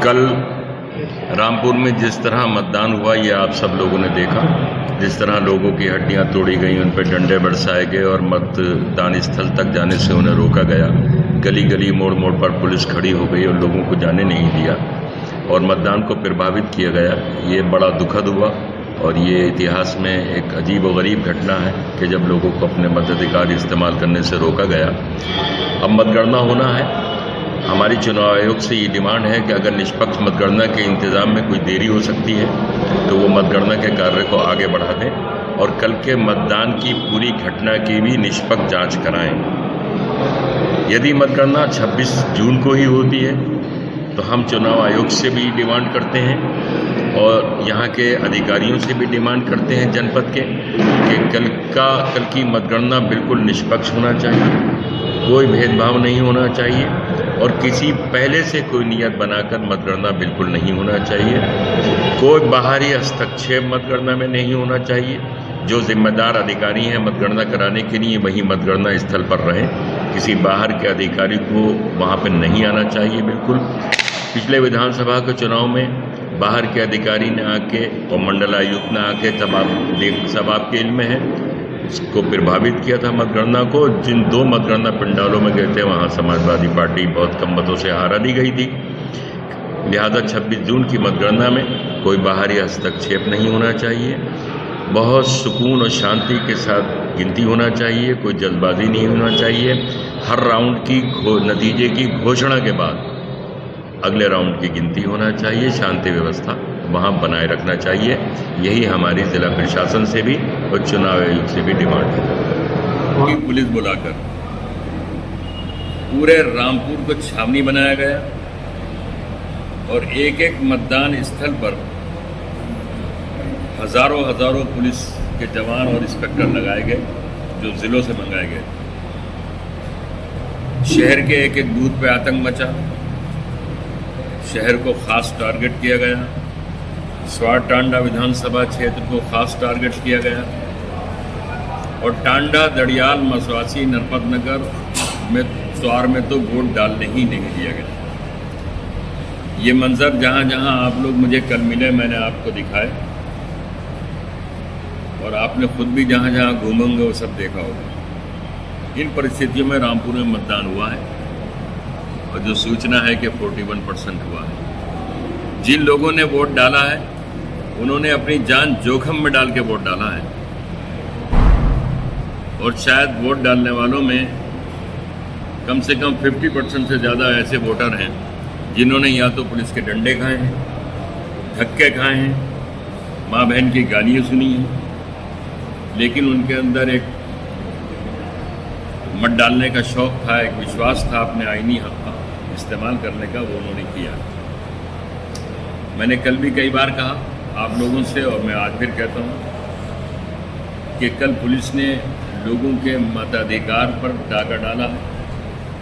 कल रामपुर में जिस तरह मतदान हुआ ये आप सब लोगों ने देखा। जिस तरह लोगों की हड्डियां तोड़ी गई, उन पर डंडे बरसाए गए और मतदान स्थल तक जाने से उन्हें रोका गया। गली गली मोड़ मोड़ पर पुलिस खड़ी हो गई और लोगों को जाने नहीं दिया और मतदान को प्रभावित किया गया। ये बड़ा दुखद हुआ और ये इतिहास में एक अजीब व गरीब घटना है कि जब लोगों को अपने मताधिकार इस्तेमाल करने से रोका गया। अब मतगणना होना है। हमारी चुनाव आयोग से ये डिमांड है कि अगर निष्पक्ष मतगणना के इंतजाम में कोई देरी हो सकती है तो वो मतगणना के कार्य को आगे बढ़ा दें और कल के मतदान की पूरी घटना की भी निष्पक्ष जांच कराएं। यदि मतगणना 26 जून को ही होती है तो हम चुनाव आयोग से भी डिमांड करते हैं और यहाँ के अधिकारियों से भी डिमांड करते हैं जनपद के कि कल की मतगणना बिल्कुल निष्पक्ष होना चाहिए, कोई भेदभाव नहीं होना चाहिए और किसी पहले से कोई नियत बनाकर मतगणना बिल्कुल नहीं होना चाहिए। कोई बाहरी हस्तक्षेप मतगणना में नहीं होना चाहिए। जो जिम्मेदार अधिकारी हैं मतगणना कराने के लिए वही मतगणना स्थल पर रहें। किसी बाहर के अधिकारी को वहाँ पर नहीं आना चाहिए बिल्कुल। पिछले विधानसभा के चुनाव में बाहर के अधिकारी ने आके और मंडलायुक्त ने आके सब आपके इल्म में है उसको प्रभावित किया था मतगणना को। जिन 2 मतगणना पंडालों में गए थे वहाँ समाजवादी पार्टी बहुत कम मतों से हारा दी गई थी। लिहाजा 26 जून की मतगणना में कोई बाहरी हस्तक्षेप नहीं होना चाहिए। बहुत सुकून और शांति के साथ गिनती होना चाहिए, कोई जल्दबाजी नहीं होना चाहिए। हर राउंड की नतीजे की घोषणा के बाद अगले राउंड की गिनती होना चाहिए। शांति व्यवस्था वहाँ बनाए रखना चाहिए। यही हमारी जिला प्रशासन से भी और चुनाव आयोग से भी डिमांड है। पुलिस बुलाकर पूरे रामपुर को छावनी बनाया गया और एक एक मतदान स्थल पर हजारों पुलिस के जवान और इंस्पेक्टर लगाए गए जो जिलों से मंगाए गए। शहर के एक एक बूथ पे आतंक मचा। शहर को खास टारगेट किया गया। स्वार टांडा विधानसभा क्षेत्र को खास टारगेट किया गया और टांडा, दड़ियाल, मसवासी, नरपत नगर में स्वार में तो वोट डालने ही नहीं दिया गया। ये मंजर जहां जहां आप लोग मुझे कल मिले मैंने आपको दिखाए और आपने खुद भी जहां जहां घूमेंगे वो सब देखा होगा। इन परिस्थितियों में रामपुर में मतदान हुआ है और जो सूचना है कि 41% हुआ है। जिन लोगों ने वोट डाला है उन्होंने अपनी जान जोखिम में डाल के वोट डाला है और शायद वोट डालने वालों में कम से कम 50% से ज़्यादा ऐसे वोटर हैं जिन्होंने या तो पुलिस के डंडे खाए हैं, धक्के खाए हैं, माँ बहन की गालियाँ सुनी हैं, लेकिन उनके अंदर एक मत डालने का शौक़ था, एक विश्वास था अपने आईनी हक का इस्तेमाल करने का, वो उन्होंने किया। मैंने कल भी कई बार कहा आप लोगों से और मैं आज फिर कहता हूँ कि कल पुलिस ने लोगों के मताधिकार पर डाका डाला है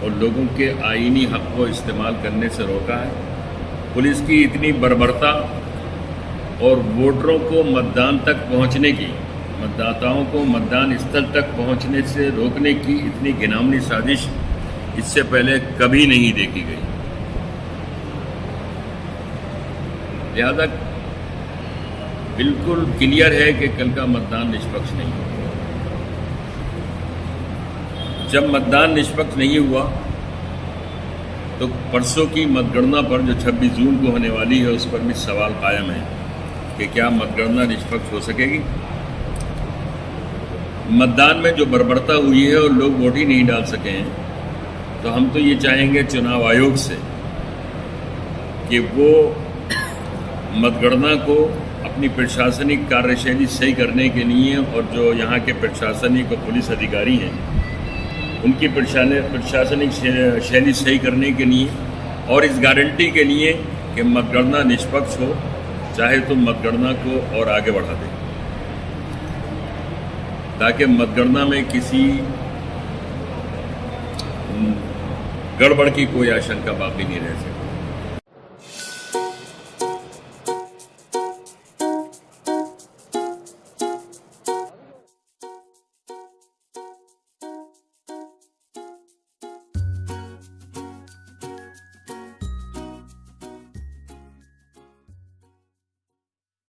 और लोगों के आईनी हक को इस्तेमाल करने से रोका है। पुलिस की इतनी बर्बरता और वोटरों को मतदान तक पहुँचने की, मतदाताओं को मतदान स्थल तक पहुँचने से रोकने की इतनी घिनौनी साजिश इससे पहले कभी नहीं देखी गई। लिहाजा बिल्कुल क्लियर है कि कल का मतदान निष्पक्ष नहीं हुआ। जब मतदान निष्पक्ष नहीं हुआ तो परसों की मतगणना पर जो 26 जून को होने वाली है उस पर भी सवाल कायम है कि क्या मतगणना निष्पक्ष हो सकेगी। मतदान में जो बर्बरता हुई है और लोग वोट ही नहीं डाल सके हैं तो हम तो ये चाहेंगे चुनाव आयोग से कि वो मतगणना को अपनी प्रशासनिक कार्यशैली सही करने के लिए और जो यहाँ के प्रशासनिक और पुलिस अधिकारी हैं उनकी प्रशासनिक शैली सही करने के लिए और इस गारंटी के लिए कि मतगणना निष्पक्ष हो, चाहे तो मतगणना को और आगे बढ़ा दें ताकि मतगणना में किसी गड़बड़ की कोई आशंका बाकी नहीं रह सके।